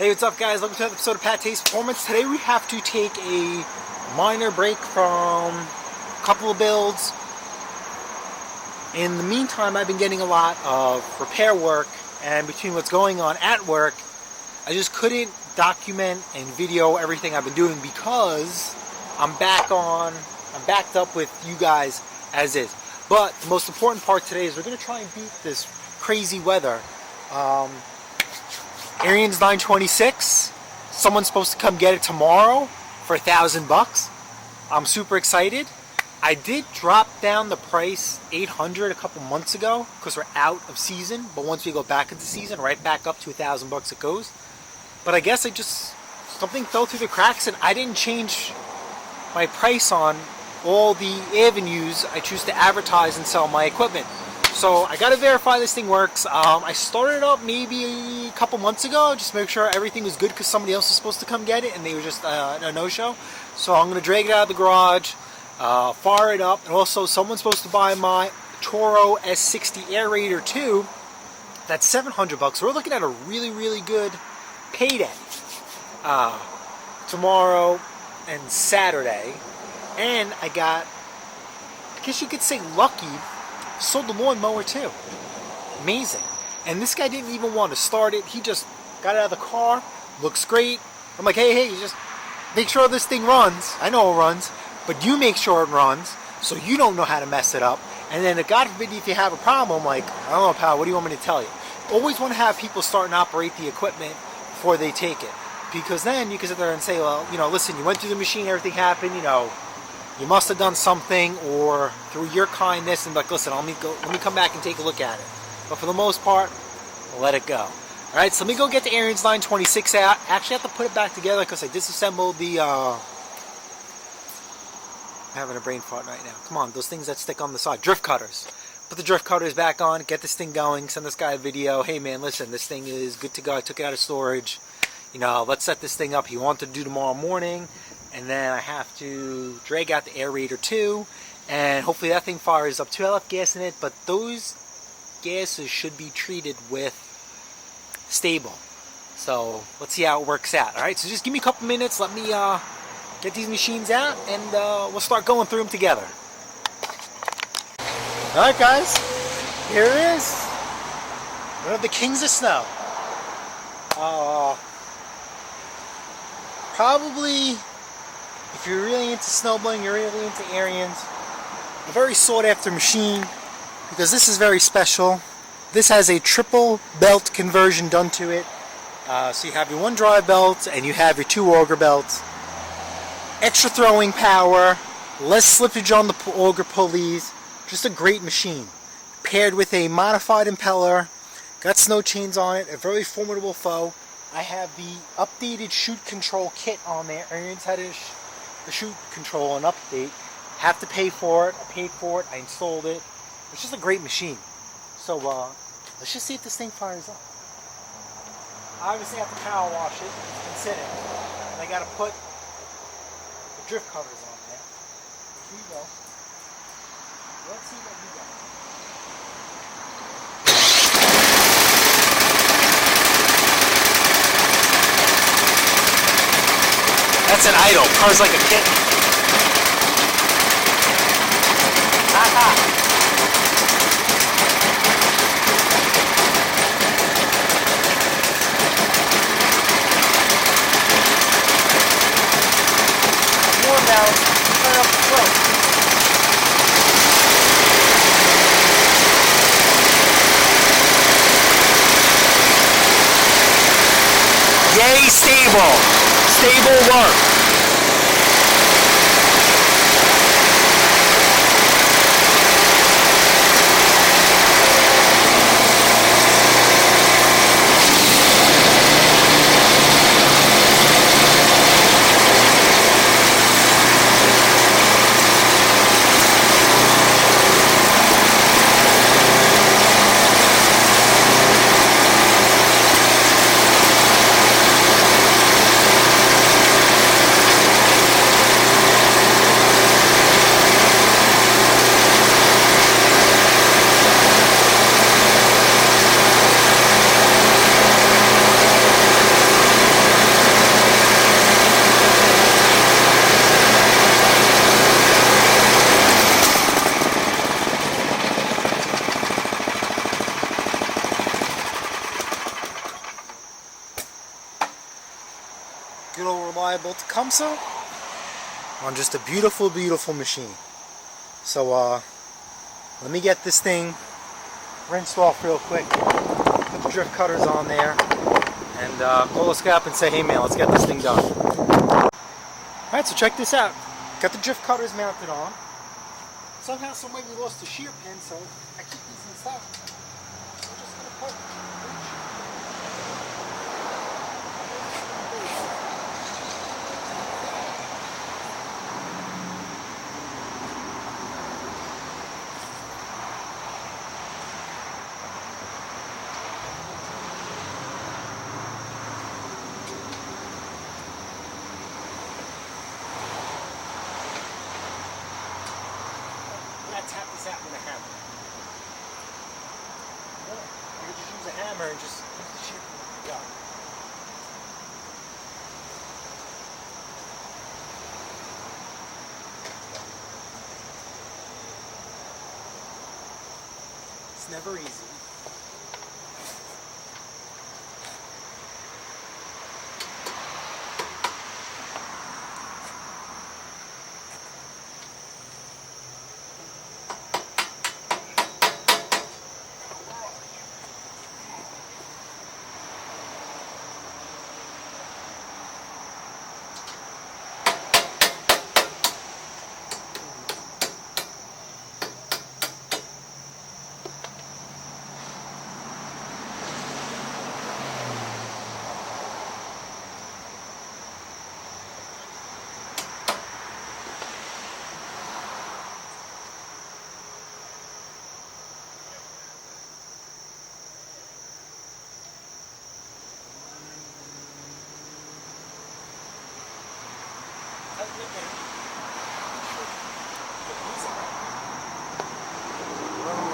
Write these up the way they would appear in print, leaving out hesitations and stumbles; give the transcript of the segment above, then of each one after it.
Hey, what's up guys? Welcome to another episode of PATTAY'S Performance. Today we have to take a minor break from a couple of builds. In the meantime, I've been getting a lot of repair work, and between what's going on at work, I just couldn't document and video everything I've been doing because I'm backed up with you guys as is. But the most important part today is we're going to try and beat this crazy weather. Ariens 926. Someone's supposed to come get it tomorrow for $1,000. I'm super excited. I did drop down the price $800 a couple months ago because we're out of season. But once we go back into season, right back up to $1,000 it goes. But I guess something fell through the cracks and I didn't change my price on all the avenues I choose to advertise and sell my equipment. So I gotta verify this thing works. I started up maybe a couple months ago, just to make sure everything was good because somebody else was supposed to come get it and they were just a no-show. So I'm gonna drag it out of the garage, fire it up, and also someone's supposed to buy my Toro S60 aerator too. That's $700. So we're looking at a really good payday tomorrow and Saturday. And I guess you could say lucky, sold the lawnmower too. Amazing. And this guy didn't even want to start it. He just got out of the car. Looks great. I'm like, hey, you just make sure this thing runs. I know it runs, but you make sure it runs so you don't know how to mess it up. And then, God forbid, if you have a problem, like, I don't know, pal, what do you want me to tell you? Always want to have people start and operate the equipment before they take it. Because then you can sit there and say, well, listen, you went through the machine, everything happened, you must have done something, or through your kindness, and like, listen, let me come back and take a look at it. But for the most part, let it go. All right, so let me go get the Ariens 926 out. I actually have to put it back together because I disassembled the. I'm having a brain fart right now. Come on, those things that stick on the side, drift cutters. Put the drift cutters back on, get this thing going. Send this guy a video. Hey man, listen, this thing is good to go. I took it out of storage. Let's set this thing up. He wanted to do tomorrow morning. And then I have to drag out the aerator too, and hopefully that thing fires up too. I left gas in it, but those gases should be treated with stable. So let's see how it works out. All right, so just give me a couple minutes. Let me get these machines out, and we'll start going through them together. All right, guys, here it is. One of the kings of snow. Probably. If you're really into snowblowing, you're really into Ariens, a very sought after machine because this is very special. This has a triple belt conversion done to it. So you have your one drive belt and you have your two auger belts. Extra throwing power, less slippage on the auger pulleys. Just a great machine. Paired with a modified impeller, got snow chains on it, a very formidable foe. I have the updated chute control kit on there. Ariens had the chute control and update. Have to pay for it. I paid for it. I installed it. It's just a great machine. So let's just see if this thing fires up. I obviously have to power wash it. It's been sitting. And I got to put the drift covers on there. Here you go. Let's see what we got. That's an idle. Purrs like a kitten. Ha-ha. Warm now. Turn up the throat. Yay, stable. Stable work. good old reliable Tecumseh on just a beautiful, beautiful machine. So let me get this thing rinsed off real quick, put the drift cutters on there, and call the scrap and say, hey man, let's get this thing done. Alright, so check this out. Got the drift cutters mounted on. Somehow, some way we lost the shear pin, so I keep these in stock. So we're just going to put tap this out with a hammer. You can just use a hammer and just use the shear pin. Yeah. It's never easy.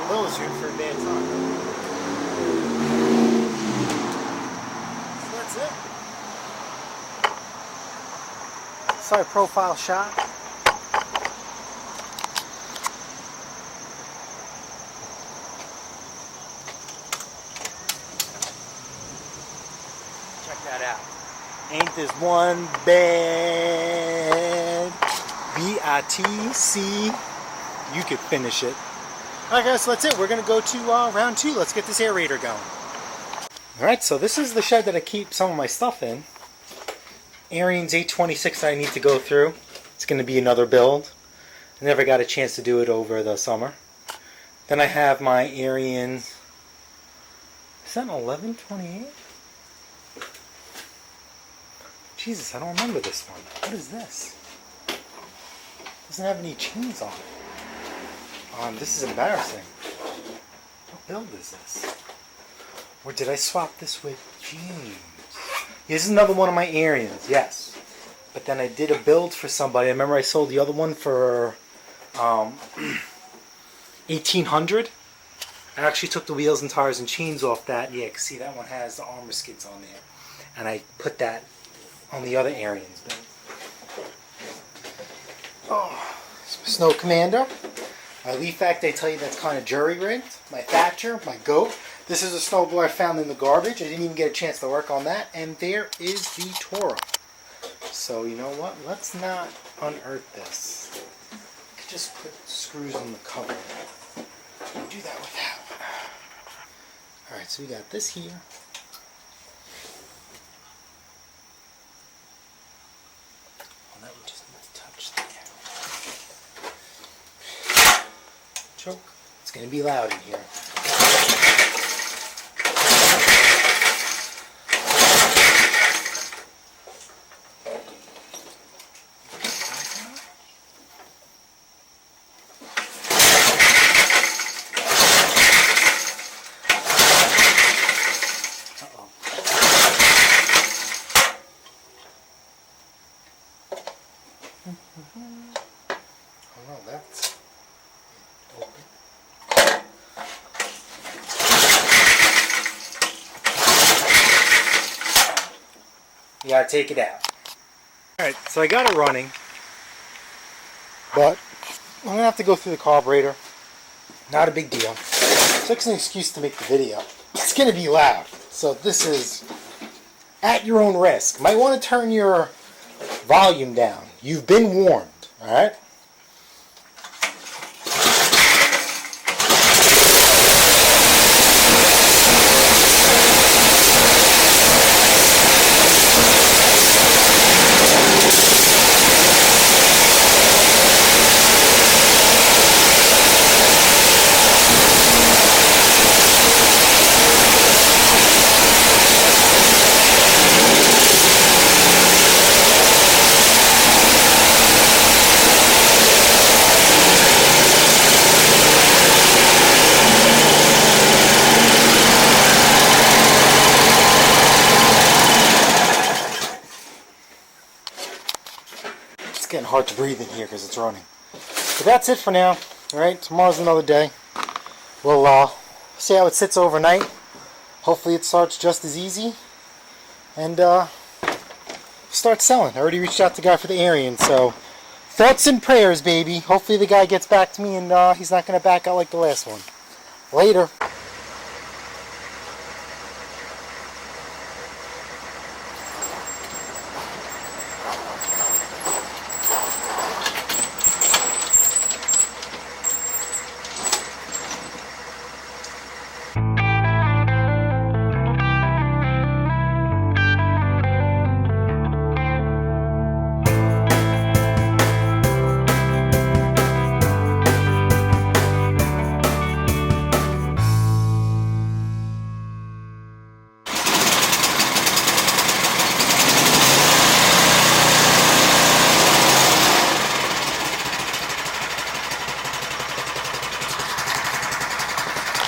Those here for a bad time. So that's it. Side profile shot. Check that out. Ain't this one bad? B-I-T-C. You could finish it. Alright guys, so that's it. We're going to go to round 2. Let's get this aerator going. Alright, so this is the shed that I keep some of my stuff in. Ariens 826 that I need to go through. It's going to be another build. I never got a chance to do it over the summer. Then I have my Ariens. Is that an 1128? Jesus, I don't remember this one. What is this? Doesn't have any chains on it. This is embarrassing. What build is this? Or did I swap this with James? This is another one of my Ariens, yes. But then I did a build for somebody. I remember I sold the other one for 1800. I actually took the wheels and tires and chains off that. Yeah, because see that one has the armor skids on there. And I put that on the other Ariens build. Oh, Snow Commander. My leaf vac, they tell you that's kind of jury-rigged. My Thatcher, my goat. This is a snowblower I found in the garbage. I didn't even get a chance to work on that. And there is the Toro. So you know what? Let's not unearth this. I could just put screws on the cover. Do that without. Alright, so we got this here. Well, that we just need to touch there. Choke. It's going to be loud in here. Oh no, that's open. You gotta take it out. Alright, so I got it running, but I'm gonna have to go through the carburetor. Not a big deal. It's like an excuse to make the video. It's gonna be loud. So this is at your own risk. Might want to turn your volume down. You've been warned, all right? It's getting hard to breathe in here because it's running. But that's it for now. Alright, tomorrow's another day. We'll see how it sits overnight. Hopefully it starts just as easy. And start selling. I already reached out to the guy for the Ariens, so thoughts and prayers, baby. Hopefully the guy gets back to me and he's not going to back out like the last one. Later.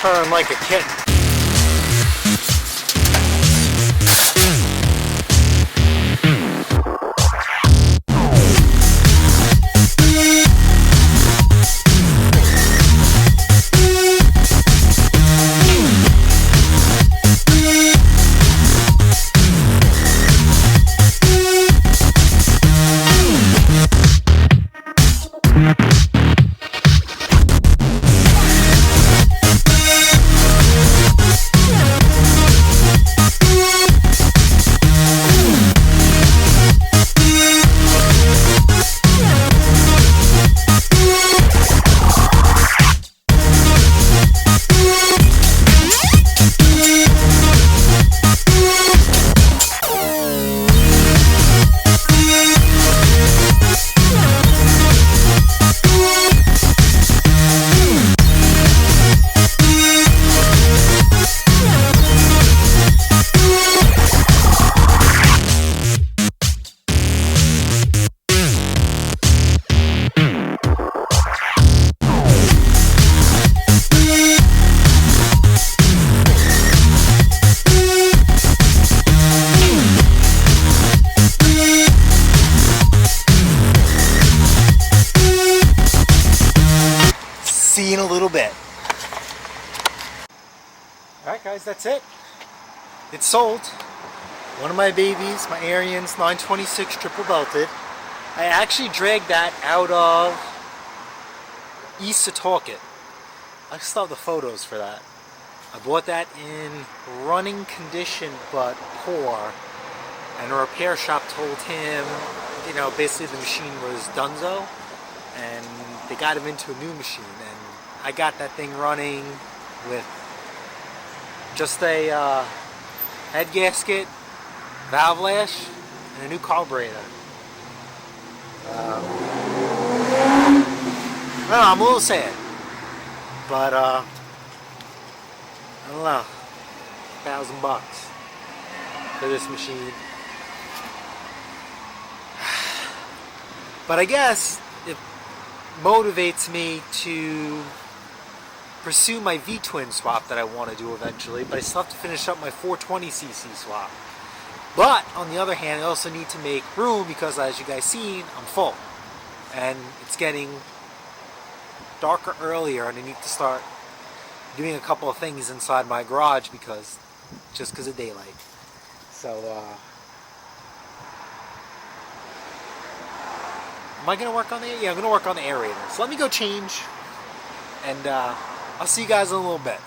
Turn like a kitten. See you in a little bit. Alright guys, that's it. It's sold. One of my babies, my Ariens 926 triple belted. I actually dragged that out of East Setauket. I still have the photos for that. I bought that in running condition but poor, and the repair shop told him, you know, basically the machine was donezo, and they got him into a new machine, and I got that thing running with just a head gasket, valve lash, and a new carburetor. I don't know, I'm a little sad, but I don't know, $1,000 for this machine. But I guess it motivates me to pursue my V-twin swap that I want to do eventually, but I still have to finish up my 420cc swap. But on the other hand, I also need to make room because, as you guys seen, I'm full, and it's getting darker earlier, and I need to start doing a couple of things inside my garage because of daylight. So am I gonna work on the? Yeah, I'm gonna work on the aerator. So let me go change, and I'll see you guys in a little bit.